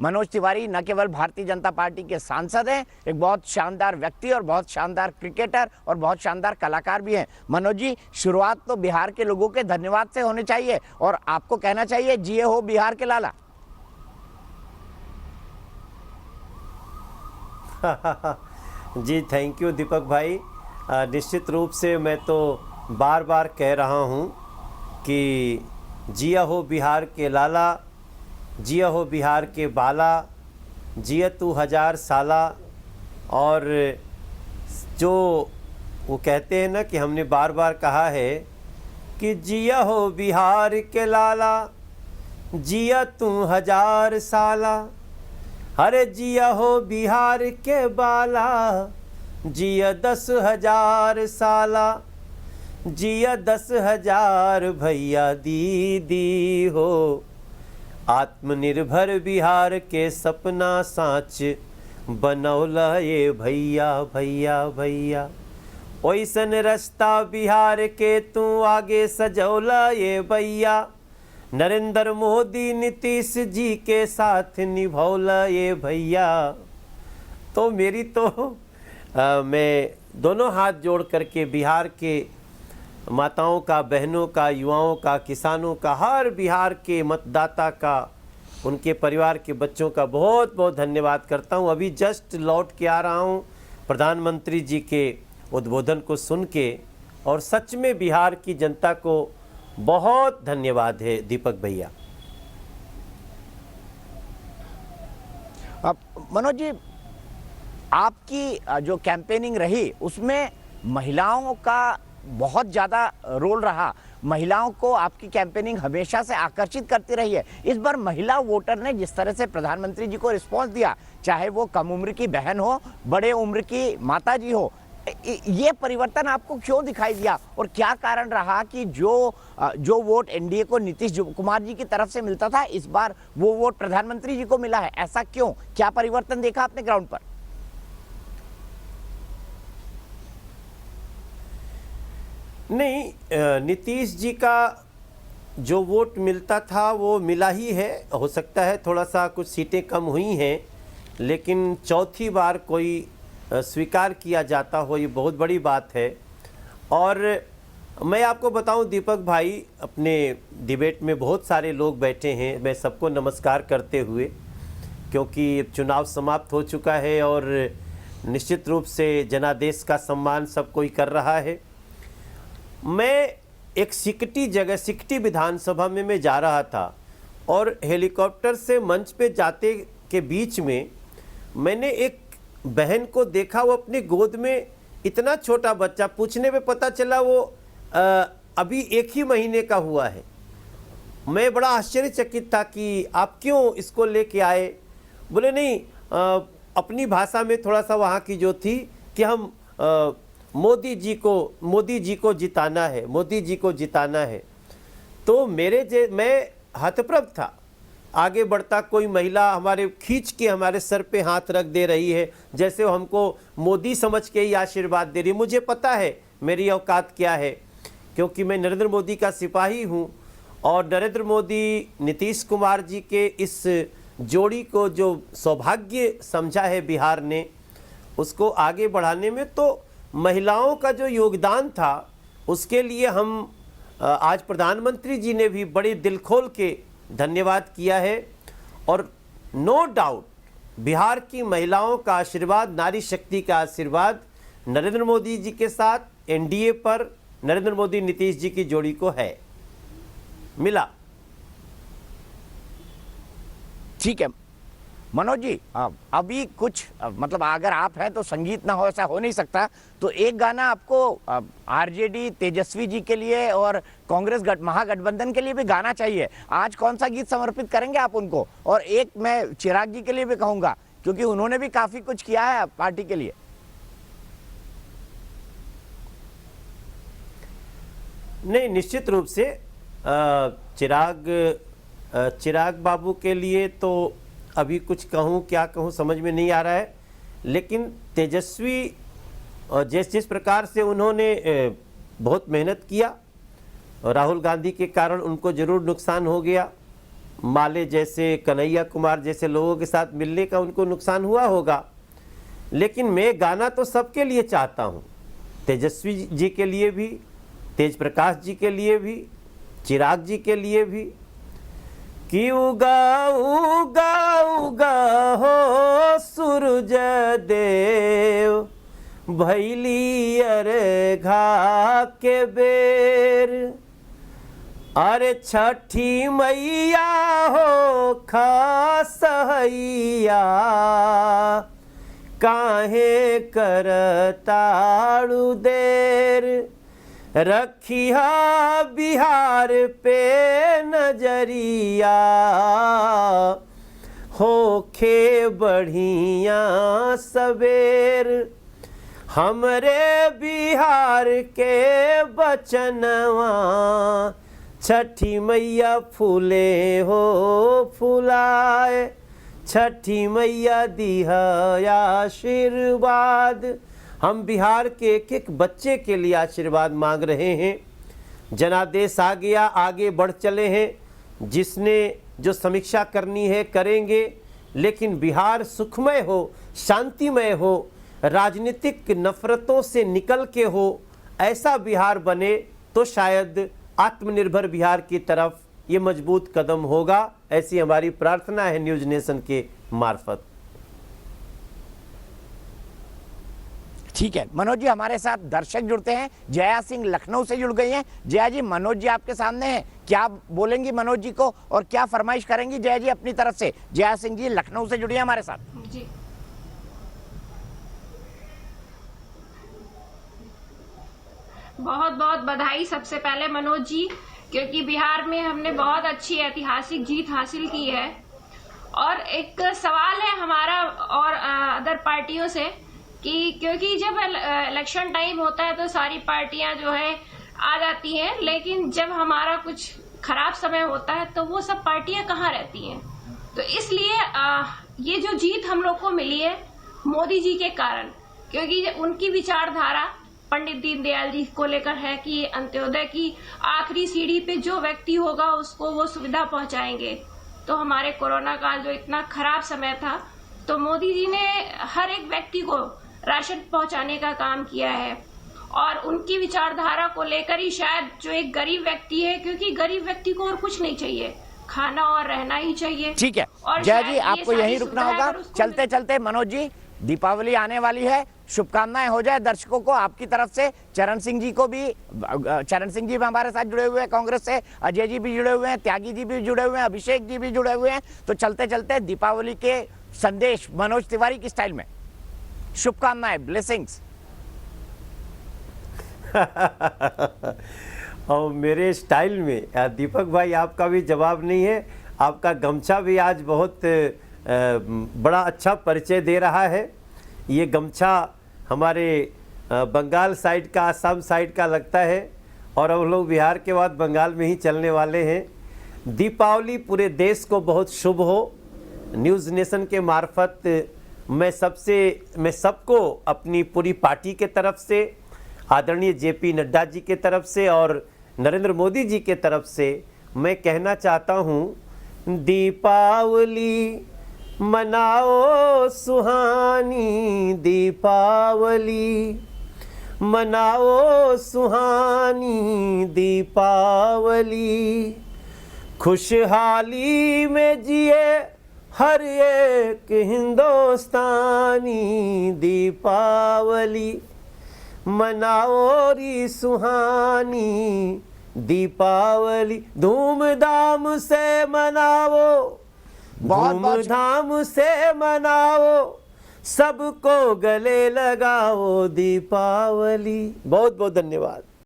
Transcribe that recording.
मनोज तिवारी न केवल भारतीय जनता पार्टी के सांसद हैं, एक बहुत शानदार व्यक्ति और बहुत शानदार क्रिकेटर और बहुत शानदार कलाकार भी हैं। मनोज जी, शुरुआत तो बिहार के लोगों के धन्यवाद से होनी चाहिए और आपको कहना चाहिए जिए हो बिहार के लाला। जी थैंक यू दीपक भाई। निश्चित रूप से मैं तो बार बार कह रहा हूँ कि जिया हो बिहार के लाला, जिया हो बिहार के बाला, जिया तू 1000 साला। और जो वो कहते हैं ना कि हमने बार बार कहा है कि जिया हो बिहार के लाला, जिया तू 1000 साला। अरे जिया हो बिहार के बाला, जिया 10,000 साला। जिया 10,000 भैया दीदी हो, आत्मनिर्भर बिहार के सपना साँच बनौला ये भैया भैया भैया। ओइसन रास्ता बिहार के तू आगे सजौला ये भैया। नरेंद्र मोदी नीतीश जी के साथ निभौला ये भैया। तो मेरी तो मैं दोनों हाथ जोड़ करके बिहार के माताओं का, बहनों का, युवाओं का, किसानों का, हर बिहार के मतदाता का, उनके परिवार के बच्चों का बहुत बहुत धन्यवाद करता हूं। अभी जस्ट लौट के आ रहा हूं प्रधानमंत्री जी के उद्बोधन को सुन के, और सच में बिहार की जनता को बहुत धन्यवाद है दीपक भैया। मनोज जी, आपकी जो कैंपेनिंग रही उसमें महिलाओं का बहुत ज़्यादा रोल रहा। महिलाओं को आपकी कैंपेनिंग हमेशा से आकर्षित करती रही है। इस बार महिला वोटर ने जिस तरह से प्रधानमंत्री जी को रिस्पॉन्स दिया, चाहे वो कम उम्र की बहन हो, बड़े उम्र की माता जी हो, ये परिवर्तन आपको क्यों दिखाई दिया और क्या कारण रहा कि जो वोट एनडीए को नीतीश कुमार जी की तरफ से मिलता था, इस बार वो वोट प्रधानमंत्री जी को मिला है? ऐसा क्यों? क्या परिवर्तन देखा आपने ग्राउंड पर? नहीं, नीतीश जी का जो वोट मिलता था वो मिला ही है। हो सकता है थोड़ा सा कुछ सीटें कम हुई हैं, लेकिन चौथी बार कोई स्वीकार किया जाता हो, ये बहुत बड़ी बात है। और मैं आपको बताऊं दीपक भाई, अपने डिबेट में बहुत सारे लोग बैठे हैं, मैं सबको नमस्कार करते हुए, क्योंकि चुनाव समाप्त हो चुका है और निश्चित रूप से जनादेश का सम्मान सब कोई कर रहा है। मैं एक सिकटी जगह, सिकटी विधानसभा में मैं जा रहा था और हेलीकॉप्टर से मंच पे जाते के बीच में मैंने एक बहन को देखा, वो अपनी गोद में इतना छोटा बच्चा, पूछने पे पता चला वो अभी 1 ही महीने का हुआ है। मैं बड़ा आश्चर्यचकित था कि आप क्यों इसको लेके आए। बोले नहीं, अपनी भाषा में थोड़ा सा वहाँ की जो थी कि हम मोदी जी को जिताना है, मोदी जी को जिताना है। तो मैं हतप्रभ था। आगे बढ़ता कोई महिला हमारे खींच के हमारे सर पे हाथ रख दे रही है, जैसे वो हमको मोदी समझ के ही आशीर्वाद दे रही है। मुझे पता है मेरी औकात क्या है, क्योंकि मैं नरेंद्र मोदी का सिपाही हूँ और नरेंद्र मोदी नीतीश कुमार जी के इस जोड़ी को जो सौभाग्य समझा है बिहार ने, उसको आगे बढ़ाने में तो महिलाओं का जो योगदान था उसके लिए हम आज प्रधानमंत्री जी ने भी बड़े दिल खोल के धन्यवाद किया है। और नो डाउट बिहार की महिलाओं का आशीर्वाद, नारी शक्ति का आशीर्वाद नरेंद्र मोदी जी के साथ एनडीए पर नरेंद्र मोदी नीतीश जी की जोड़ी को है मिला। ठीक है मनोज जी, अभी कुछ मतलब अगर आप हैं तो संगीत ना हो ऐसा हो नहीं सकता, तो एक गाना आपको आरजेडी तेजस्वी जी के लिए और कांग्रेस महागठबंधन के लिए भी गाना चाहिए। आज कौन सा गीत समर्पित करेंगे आप उनको? और एक मैं चिराग जी के लिए भी कहूंगा, क्योंकि उन्होंने भी काफी कुछ किया है पार्टी के लिए। नहीं, निश्चित रूप से चिराग बाबू के लिए तो अभी कुछ कहूँ क्या कहूँ समझ में नहीं आ रहा है, लेकिन तेजस्वी जिस प्रकार से उन्होंने बहुत मेहनत किया, राहुल गांधी के कारण उनको ज़रूर नुकसान हो गया, माले जैसे, कन्हैया कुमार जैसे लोगों के साथ मिलने का उनको नुकसान हुआ होगा, लेकिन मैं गाना तो सबके लिए चाहता हूँ, तेजस्वी जी के लिए भी, तेज प्रकाश जी के लिए भी, चिराग जी के लिए भी, कि उगा उगा उगा हो सूरज देव, भैली अर्घा के बेर, अरे छठी मैया हो खासहैया, काहे करताड़ू देर, रखिया बिहार पे नजरिया, होखे बढ़िया सबेर, हमरे बिहार के बचनवा, छठी मैया फूले हो फुलाए, छठी मैया दिहा आशीर्वाद। हम बिहार के एक एक बच्चे के लिए आशीर्वाद मांग रहे हैं। जनादेश आ गया, आगे बढ़ चले हैं, जिसने जो समीक्षा करनी है करेंगे, लेकिन बिहार सुखमय हो, शांतिमय हो, राजनीतिक नफरतों से निकल के हो, ऐसा बिहार बने तो शायद आत्मनिर्भर बिहार की तरफ ये मजबूत कदम होगा। ऐसी हमारी प्रार्थना है न्यूज नेशन के मार्फत। ठीक है मनोज जी, हमारे साथ दर्शक जुड़ते हैं। जया सिंह लखनऊ से जुड़ गई हैं। जया जी, मनोज जी आपके सामने हैं, क्या बोलेंगी मनोज जी को और क्या फरमाइश करेंगी जया जी अपनी तरफ से? जया सिंह जी लखनऊ से जुड़ी है हमारे साथ जी। बहुत बहुत बधाई सबसे पहले मनोज जी, क्योंकि बिहार में हमने बहुत अच्छी ऐतिहासिक जीत हासिल की है। और एक सवाल है हमारा और अदर पार्टियों से कि क्योंकि जब इलेक्शन टाइम होता है तो सारी पार्टियां जो है आ जाती हैं, लेकिन जब हमारा कुछ खराब समय होता है तो वो सब पार्टियां कहाँ रहती हैं। तो इसलिए ये जो जीत हम लोग को मिली है मोदी जी के कारण, क्योंकि उनकी विचारधारा पंडित दीनदयाल जी को लेकर है कि अंत्योदय की आखिरी सीढ़ी पे जो व्यक्ति होगा उसको वो सुविधा पहुंचाएंगे। तो हमारे कोरोना काल जो इतना खराब समय था, तो मोदी जी ने हर एक व्यक्ति को राशन पहुंचाने का काम किया है। और उनकी विचारधारा को लेकर ही शायद जो एक गरीब व्यक्ति है, क्योंकि गरीब व्यक्ति को और कुछ नहीं चाहिए, खाना और रहना ही चाहिए। ठीक है और जया जी, आपको यहीं रुकना होगा। चलते चलते मनोज जी, दीपावली आने वाली है, शुभकामनाएं हो जाए दर्शकों को आपकी तरफ से। चरण सिंह जी भी हमारे साथ जुड़े हुए हैं कांग्रेस से, अजय जी भी जुड़े हुए हैं, त्यागी जी भी जुड़े हुए हैं, अभिषेक जी भी जुड़े हुए हैं। तो चलते चलते दीपावली के संदेश मनोज तिवारी की स्टाइल में, शुभकामनाएं, ब्लेसिंग्स। और मेरे स्टाइल में दीपक भाई आपका भी जवाब नहीं है। आपका गमछा भी आज बहुत बड़ा अच्छा परिचय दे रहा है। ये गमछा हमारे बंगाल साइड का, असम साइड का लगता है, और हम लोग बिहार के बाद बंगाल में ही चलने वाले हैं। दीपावली पूरे देश को बहुत शुभ हो। न्यूज़ नेशन के मार्फत मैं सबको अपनी पूरी पार्टी के तरफ से, आदरणीय जेपी नड्डा जी के तरफ से और नरेंद्र मोदी जी के तरफ से मैं कहना चाहता हूँ, दीपावली मनाओ सुहानी, दीपावली मनाओ सुहानी, दीपावली खुशहाली में जिए हर एक हिंदुस्तानी, दीपावली मनाओ री सुहानी, दीपावली धूमधाम से मनाओ, धूमधाम से मनाओ, सबको गले लगाओ दीपावली। बहुत बहुत धन्यवाद।